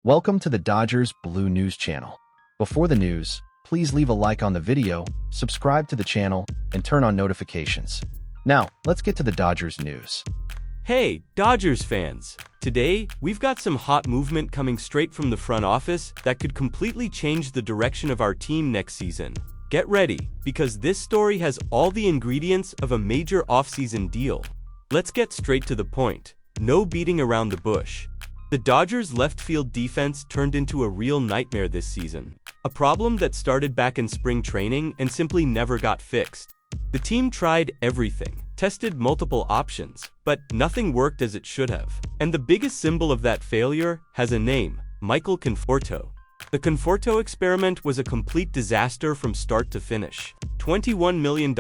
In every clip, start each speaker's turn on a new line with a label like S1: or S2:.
S1: Welcome to the Dodgers Blue News channel. Before the news, please leave a like on the video, subscribe to the channel, and turn on notifications. Now, let's get to the Dodgers news.
S2: Hey, Dodgers fans! Today, we've got some hot movement coming straight from the front office that could completely change the direction of our team next season. Get ready, because this story has all the ingredients of a major offseason deal. Let's get straight to the point. No beating around the bush. The Dodgers' left field defense turned into a real nightmare this season. A problem that started back in spring training and simply never got fixed. The team tried everything, tested multiple options, but nothing worked as it should have. And the biggest symbol of that failure has a name: Michael Conforto. The Conforto experiment was a complete disaster from start to finish. $21 million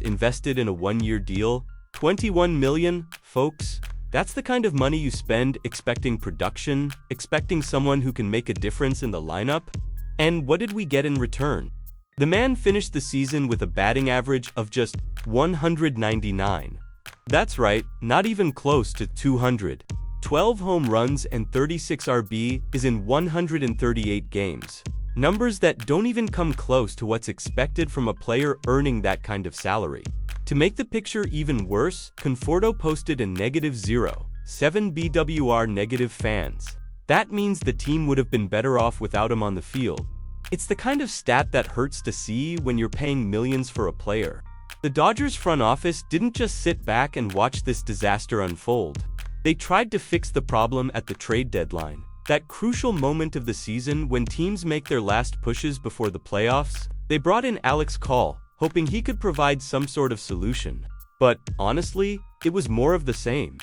S2: invested in a one-year deal. $21 million, folks. That's the kind of money you spend expecting production, expecting someone who can make a difference in the lineup. And what did we get in return? The man finished the season with a batting average of just 199. That's right, not even close to 200. 12 home runs and 36 RB is in 138 games. Numbers that don't even come close to what's expected from a player earning that kind of salary. To make the picture even worse, Conforto posted a -0.7 BWR negative fans. That means the team would have been better off without him on the field. It's the kind of stat that hurts to see when you're paying millions for a player. The Dodgers front office didn't just sit back and watch this disaster unfold. They tried to fix the problem at the trade deadline, that crucial moment of the season when teams make their last pushes before the playoffs. They brought in Alex Call, hoping he could provide some sort of solution. But honestly, it was more of the same.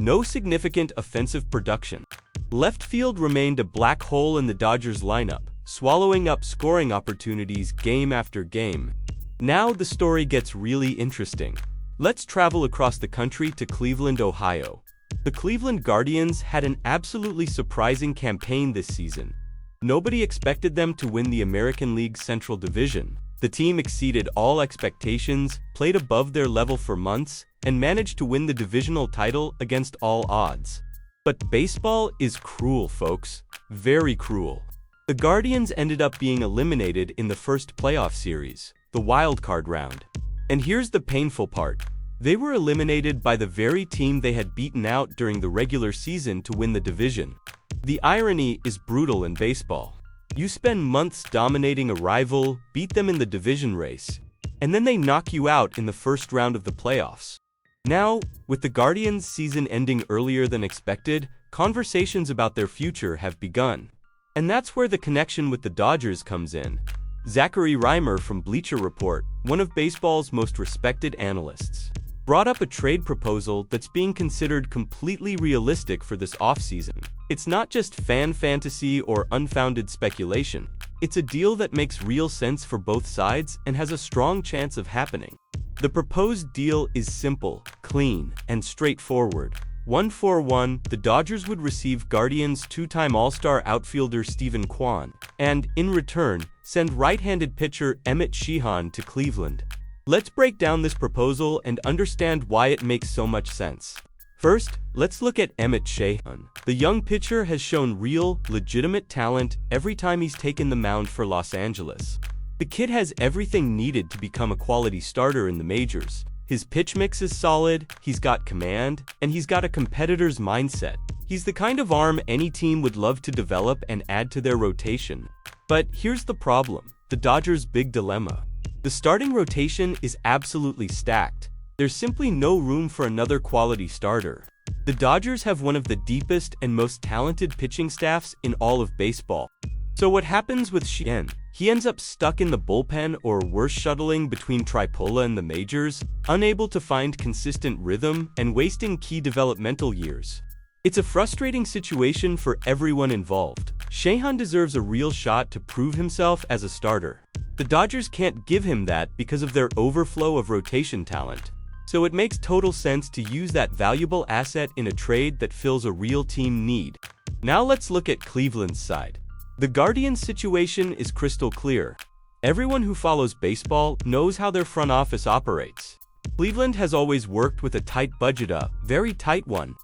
S2: No significant offensive production. Left field remained a black hole in the Dodgers lineup, swallowing up scoring opportunities game after game. Now the story gets really interesting. Let's travel across the country to Cleveland, Ohio. The Cleveland Guardians had an absolutely surprising campaign this season. Nobody expected them to win the American League's Central Division. The team exceeded all expectations, played above their level for months, and managed to win the divisional title against all odds. But baseball is cruel, folks. Very cruel. The Guardians ended up being eliminated in the first playoff series, the wild card round. And here's the painful part. They were eliminated by the very team they had beaten out during the regular season to win the division. The irony is brutal in baseball. You spend months dominating a rival, beat them in the division race, and then they knock you out in the first round of the playoffs. Now, with the Guardians' season ending earlier than expected, conversations about their future have begun. And that's where the connection with the Dodgers comes in. Zachary Reimer from Bleacher Report, one of baseball's most respected analysts, brought up a trade proposal that's being considered completely realistic for this offseason. It's not just fan fantasy or unfounded speculation. It's a deal that makes real sense for both sides and has a strong chance of happening. The proposed deal is simple, clean, and straightforward. 1-for-1, the Dodgers would receive Guardians' two-time All-Star outfielder Steven Kwan, and, in return, send right-handed pitcher Emmett Sheehan to Cleveland. Let's break down this proposal and understand why it makes so much sense. First, let's look at Emmett Sheehan. The young pitcher has shown real, legitimate talent every time he's taken the mound for Los Angeles. The kid has everything needed to become a quality starter in the majors. His pitch mix is solid, he's got command, and he's got a competitor's mindset. He's the kind of arm any team would love to develop and add to their rotation. But here's the problem, the Dodgers' big dilemma. The starting rotation is absolutely stacked. There's simply no room for another quality starter. The Dodgers have one of the deepest and most talented pitching staffs in all of baseball. So what happens with Sheehan? He ends up stuck in the bullpen or worse, shuttling between AAA and the majors, unable to find consistent rhythm and wasting key developmental years. It's a frustrating situation for everyone involved. Sheehan deserves a real shot to prove himself as a starter. The Dodgers can't give him that because of their overflow of rotation talent. So it makes total sense to use that valuable asset in a trade that fills a real team need. Now let's look at Cleveland's side. The Guardians' situation is crystal clear. Everyone who follows baseball knows how their front office operates. Cleveland has always worked with a tight budget, a very tight one.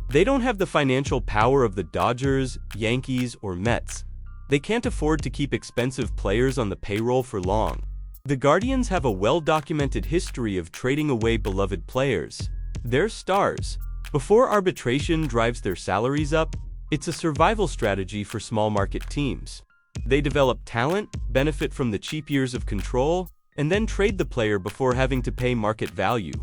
S2: They don't have the financial power of the Dodgers, Yankees, or Mets. They can't afford to keep expensive players on the payroll for long. The Guardians have a well-documented history of trading away beloved players. They're stars. Before arbitration drives their salaries up, it's a survival strategy for small-market teams. They develop talent, benefit from the cheap years of control, and then trade the player before having to pay market value.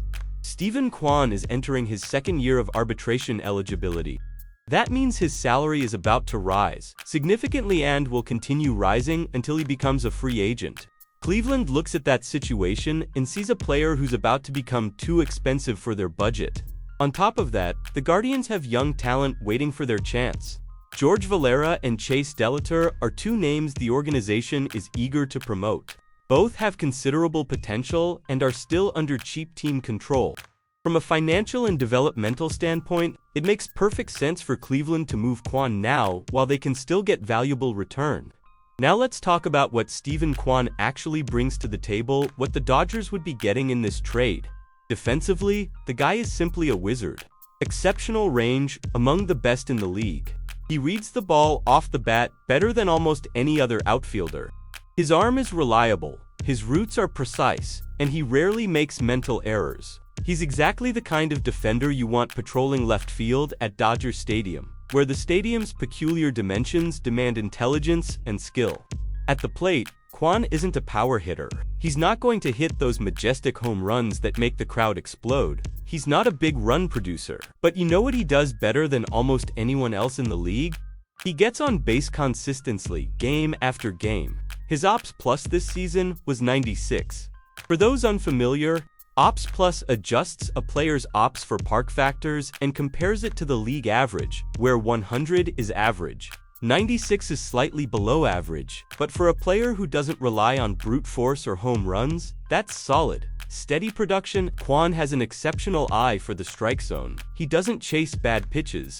S2: Steven Kwan is entering his second year of arbitration eligibility. That means his salary is about to rise significantly and will continue rising until he becomes a free agent. Cleveland looks at that situation and sees a player who's about to become too expensive for their budget. On top of that, the Guardians have young talent waiting for their chance. George Valera and Chase Delator are two names the organization is eager to promote. Both have considerable potential and are still under cheap team control. From a financial and developmental standpoint, it makes perfect sense for Cleveland to move Kwan now while they can still get valuable return. Now let's talk about what Steven Kwan actually brings to the table, what the Dodgers would be getting in this trade. Defensively, the guy is simply a wizard. Exceptional range, among the best in the league. He reads the ball off the bat better than almost any other outfielder. His arm is reliable, his roots are precise, and he rarely makes mental errors. He's exactly the kind of defender you want patrolling left field at Dodger Stadium, where the stadium's peculiar dimensions demand intelligence and skill. At the plate, Kwan isn't a power hitter. He's not going to hit those majestic home runs that make the crowd explode. He's not a big run producer. But you know what he does better than almost anyone else in the league? He gets on base consistently, game after game. His OPS plus this season was 96. For those unfamiliar, OPS plus adjusts a player's OPS for park factors and compares it to the league average, where 100 is average. 96 is slightly below average, but for a player who doesn't rely on brute force or home runs, that's solid. Steady production. Kwan has an exceptional eye for the strike zone. He doesn't chase bad pitches.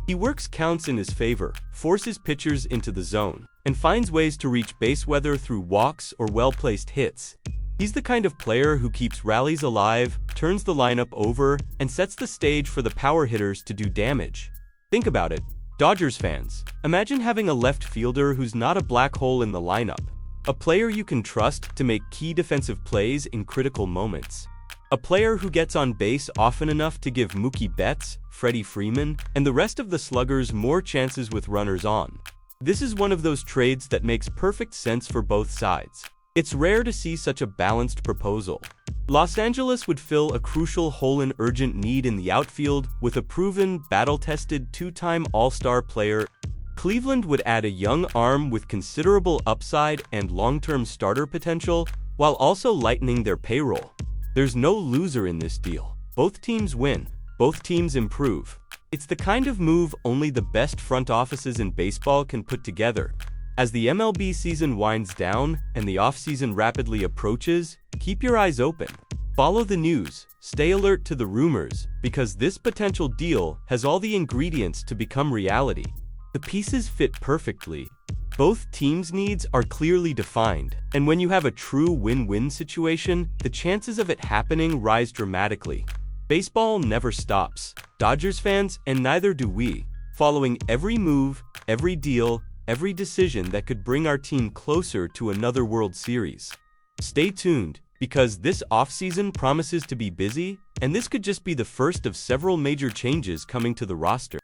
S2: He works counts in his favor, forces pitchers into the zone, and finds ways to reach base whether through walks or well-placed hits. He's the kind of player who keeps rallies alive, turns the lineup over, and sets the stage for the power hitters to do damage. Think about it. Dodgers fans, imagine having a left fielder who's not a black hole in the lineup. A player you can trust to make key defensive plays in critical moments. A player who gets on base often enough to give Mookie Betts, Freddie Freeman, and the rest of the sluggers more chances with runners on. This is one of those trades that makes perfect sense for both sides. It's rare to see such a balanced proposal. Los Angeles would fill a crucial hole and urgent need in the outfield with a proven, battle-tested two-time All-Star player. Cleveland would add a young arm with considerable upside and long-term starter potential, while also lightening their payroll. There's no loser in this deal. Both teams win. Both teams improve. It's the kind of move only the best front offices in baseball can put together. As the MLB season winds down and the offseason rapidly approaches, keep your eyes open. Follow the news, stay alert to the rumors, because this potential deal has all the ingredients to become reality. The pieces fit perfectly. Both teams' needs are clearly defined, and when you have a true win-win situation, the chances of it happening rise dramatically. Baseball never stops. Dodgers fans, and neither do we, following every move, every deal, every decision that could bring our team closer to another World Series. Stay tuned, because this offseason promises to be busy, and this could just be the first of several major changes coming to the roster.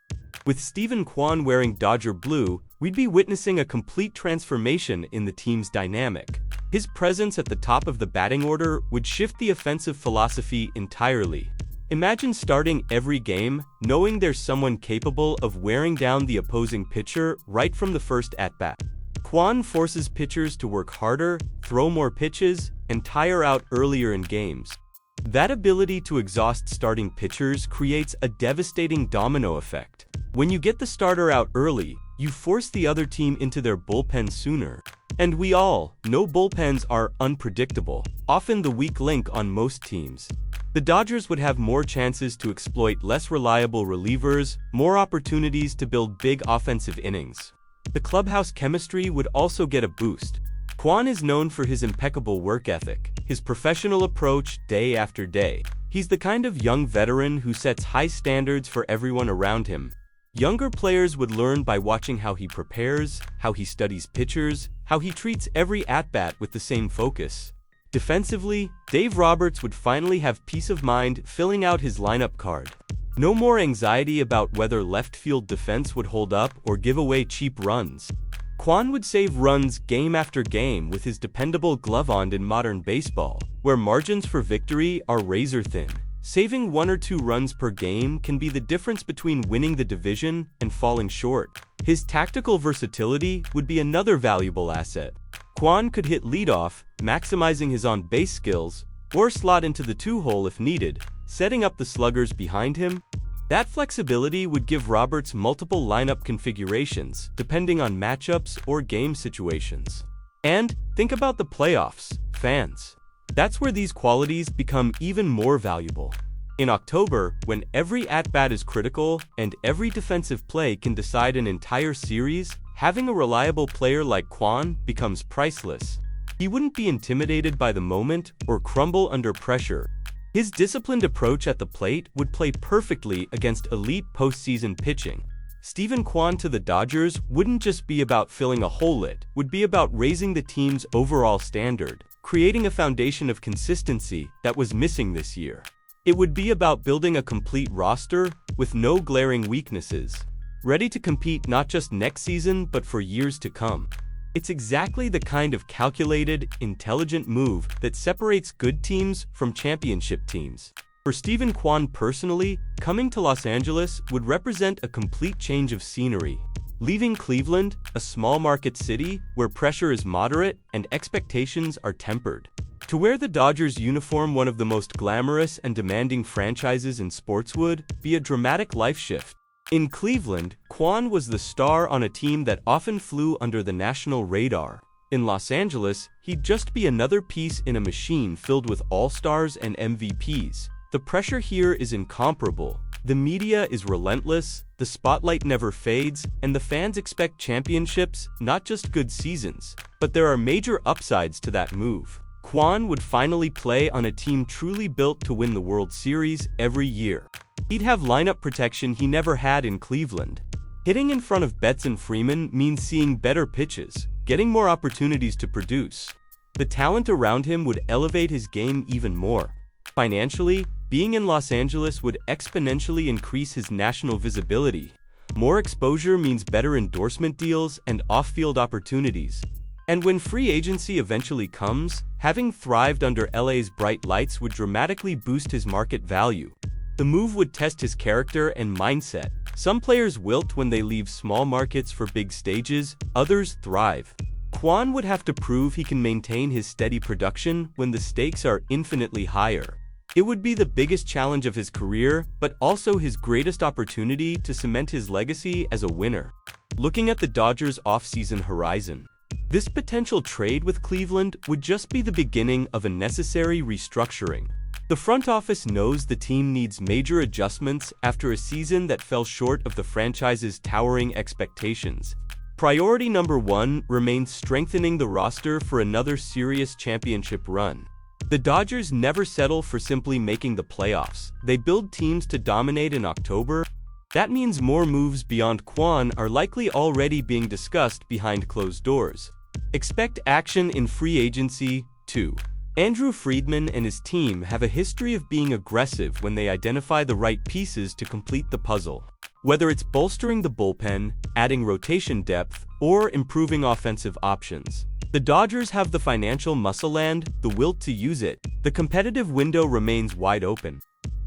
S2: With Steven Kwan wearing Dodger blue, we'd be witnessing a complete transformation in the team's dynamic. His presence at the top of the batting order would shift the offensive philosophy entirely. Imagine starting every game knowing there's someone capable of wearing down the opposing pitcher right from the first at-bat. Kwan forces pitchers to work harder, throw more pitches, and tire out earlier in games. That ability to exhaust starting pitchers creates a devastating domino effect. When you get the starter out early, you force the other team into their bullpen sooner. And we all know bullpens are unpredictable, often the weak link on most teams. The Dodgers would have more chances to exploit less reliable relievers, more opportunities to build big offensive innings. The clubhouse chemistry would also get a boost. Kwan is known for his impeccable work ethic, his professional approach day after day. He's the kind of young veteran who sets high standards for everyone around him. Younger players would learn by watching how he prepares, how he studies pitchers, how he treats every at-bat with the same focus. Defensively, Dave Roberts would finally have peace of mind filling out his lineup card. No more anxiety about whether left field defense would hold up or give away cheap runs. Kwan would save runs game after game with his dependable glove on in modern baseball, where margins for victory are razor thin. Saving 1 or 2 runs per game can be the difference between winning the division and falling short. His tactical versatility would be another valuable asset. Kwan could hit leadoff, maximizing his on-base skills, or slot into the 2-hole if needed, setting up the sluggers behind him. That flexibility would give Roberts multiple lineup configurations, depending on matchups or game situations. And think about the playoffs, fans. That's where these qualities become even more valuable. In October, when every at-bat is critical and every defensive play can decide an entire series, having a reliable player like Kwan becomes priceless. He wouldn't be intimidated by the moment or crumble under pressure. His disciplined approach at the plate would play perfectly against elite postseason pitching. Steven Kwan to the Dodgers wouldn't just be about filling a hole, it would be about raising the team's overall standard, creating a foundation of consistency that was missing this year. It would be about building a complete roster with no glaring weaknesses, ready to compete not just next season but for years to come. It's exactly the kind of calculated, intelligent move that separates good teams from championship teams. For Steven Kwan personally, coming to Los Angeles would represent a complete change of scenery. Leaving Cleveland, a small market city where pressure is moderate and expectations are tempered, to wear the Dodgers uniform, one of the most glamorous and demanding franchises in sports, would be a dramatic life shift. In Cleveland, Kwan was the star on a team that often flew under the national radar. In Los Angeles, he'd just be another piece in a machine filled with all-stars and MVPs. The pressure here is incomparable. The media is relentless, the spotlight never fades, and the fans expect championships, not just good seasons. But there are major upsides to that move. Kwan would finally play on a team truly built to win the World Series every year. He'd have lineup protection he never had in Cleveland. Hitting in front of Betts and Freeman means seeing better pitches, getting more opportunities to produce. The talent around him would elevate his game even more. Financially, being in Los Angeles would exponentially increase his national visibility. More exposure means better endorsement deals and off-field opportunities. And when free agency eventually comes, having thrived under LA's bright lights would dramatically boost his market value. The move would test his character and mindset. Some players wilt when they leave small markets for big stages, others thrive. Kwan would have to prove he can maintain his steady production when the stakes are infinitely higher. It would be the biggest challenge of his career, but also his greatest opportunity to cement his legacy as a winner. Looking at the Dodgers' offseason horizon, this potential trade with Cleveland would just be the beginning of a necessary restructuring. The front office knows the team needs major adjustments after a season that fell short of the franchise's towering expectations. Priority number 1 remains strengthening the roster for another serious championship run. The Dodgers never settle for simply making the playoffs. They build teams to dominate in October. That means more moves beyond Kwan are likely already being discussed behind closed doors. Expect action in free agency, too. Andrew Friedman and his team have a history of being aggressive when they identify the right pieces to complete the puzzle. Whether it's bolstering the bullpen, adding rotation depth, or improving offensive options, the Dodgers have the financial muscle and the will to use it. The competitive window remains wide open.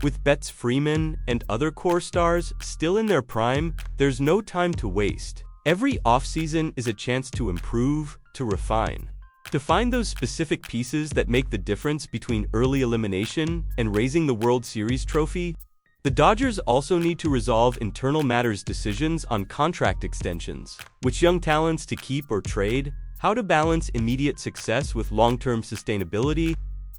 S2: With Betts, Freeman, and other core stars still in their prime, there's no time to waste. Every offseason is a chance to improve, to refine, to find those specific pieces that make the difference between early elimination and raising the World Series trophy. The Dodgers also need to resolve internal matters, decisions on contract extensions, which young talents to keep or trade, how to balance immediate success with long-term sustainability.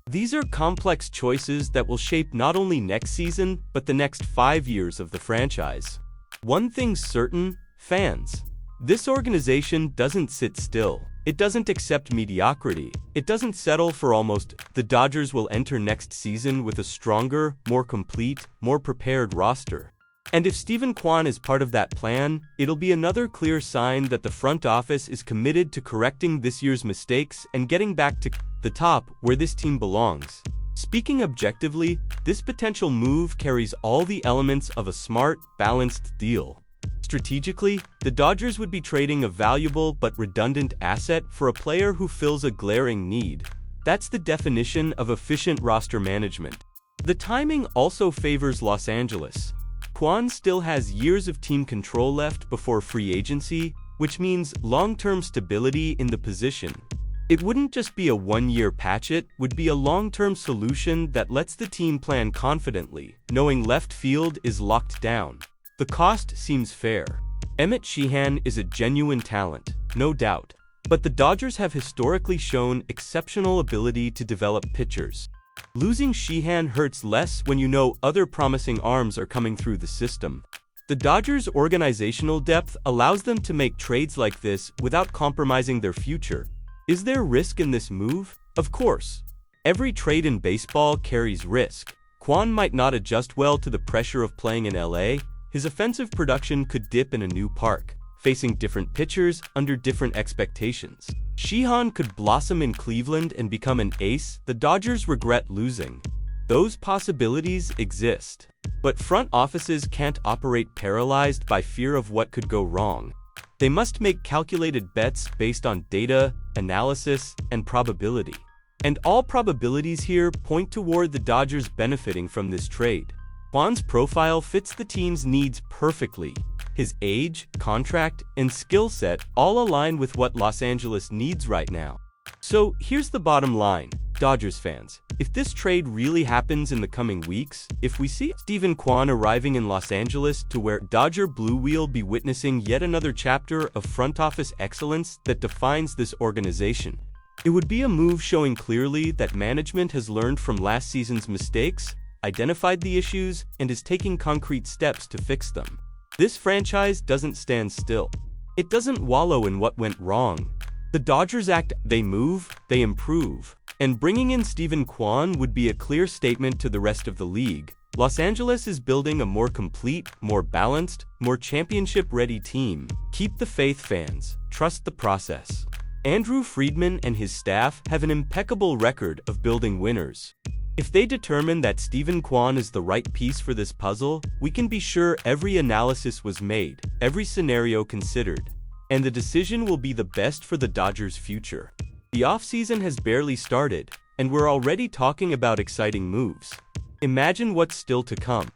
S2: These are complex choices that will shape not only next season, but the next 5 years of the franchise. One thing's certain, fans. This organization doesn't sit still. It doesn't accept mediocrity. It doesn't settle for almost. The Dodgers will enter next season with a stronger, more complete, more prepared roster. And if Steven Kwan is part of that plan, it'll be another clear sign that the front office is committed to correcting this year's mistakes and getting back to the top where this team belongs. Speaking objectively, this potential move carries all the elements of a smart, balanced deal. Strategically, the Dodgers would be trading a valuable but redundant asset for a player who fills a glaring need. That's the definition of efficient roster management. The timing also favors Los Angeles. Kwan still has years of team control left before free agency, which means long-term stability in the position. It wouldn't just be a one-year patch, it would be a long-term solution that lets the team plan confidently, knowing left field is locked down. The cost seems fair. Emmett Sheehan is a genuine talent, no doubt, but the Dodgers have historically shown exceptional ability to develop pitchers. Losing Sheehan hurts less when you know other promising arms are coming through the system. The Dodgers' organizational depth allows them to make trades like this without compromising their future. Is there risk in this move? Of course. Every trade in baseball carries risk. Kwan might not adjust well to the pressure of playing in LA. His offensive production could dip in a new park, facing different pitchers under different expectations. Sheehan could blossom in Cleveland and become an ace the Dodgers regret losing. Those possibilities exist. But front offices can't operate paralyzed by fear of what could go wrong. They must make calculated bets based on data, analysis, and probability. And all probabilities here point toward the Dodgers benefiting from this trade. Kwan's profile fits the team's needs perfectly. His age, contract, and skill set all align with what Los Angeles needs right now. So here's the bottom line, Dodgers fans. If this trade really happens in the coming weeks, if we see Steven Kwan arriving in Los Angeles to where Dodger Blue we'll be witnessing yet another chapter of front office excellence that defines this organization. It would be a move showing clearly that management has learned from last season's mistakes, identified the issues, and is taking concrete steps to fix them. This franchise doesn't stand still. It doesn't wallow in what went wrong. The Dodgers act, they move, they improve. And bringing in Steven Kwan would be a clear statement to the rest of the league. Los Angeles is building a more complete, more balanced, more championship-ready team. Keep the faith, fans. Trust the process. Andrew Friedman and his staff have an impeccable record of building winners. If they determine that Steven Kwan is the right piece for this puzzle, we can be sure every analysis was made, every scenario considered, and the decision will be the best for the Dodgers' future. The offseason has barely started, and we're already talking about exciting moves. Imagine what's still to come.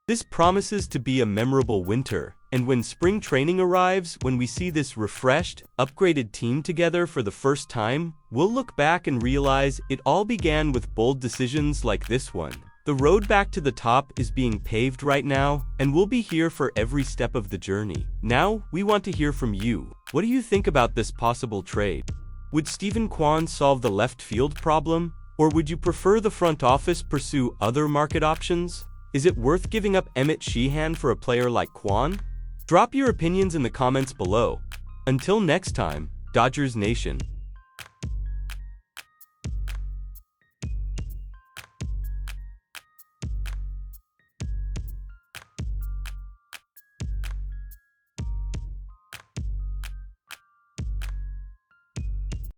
S2: This promises to be a memorable winter, and when spring training arrives, when we see this refreshed, upgraded team together for the first time, we'll look back and realize it all began with bold decisions like this one. The road back to the top is being paved right now, and we'll be here for every step of the journey. Now, we want to hear from you. What do you think about this possible trade? Would Steven Kwan solve the left field problem? Or would you prefer the front office pursue other market options? Is it worth giving up Emmett Sheehan for a player like Kwan? Drop your opinions in the comments below. Until next time, Dodgers Nation.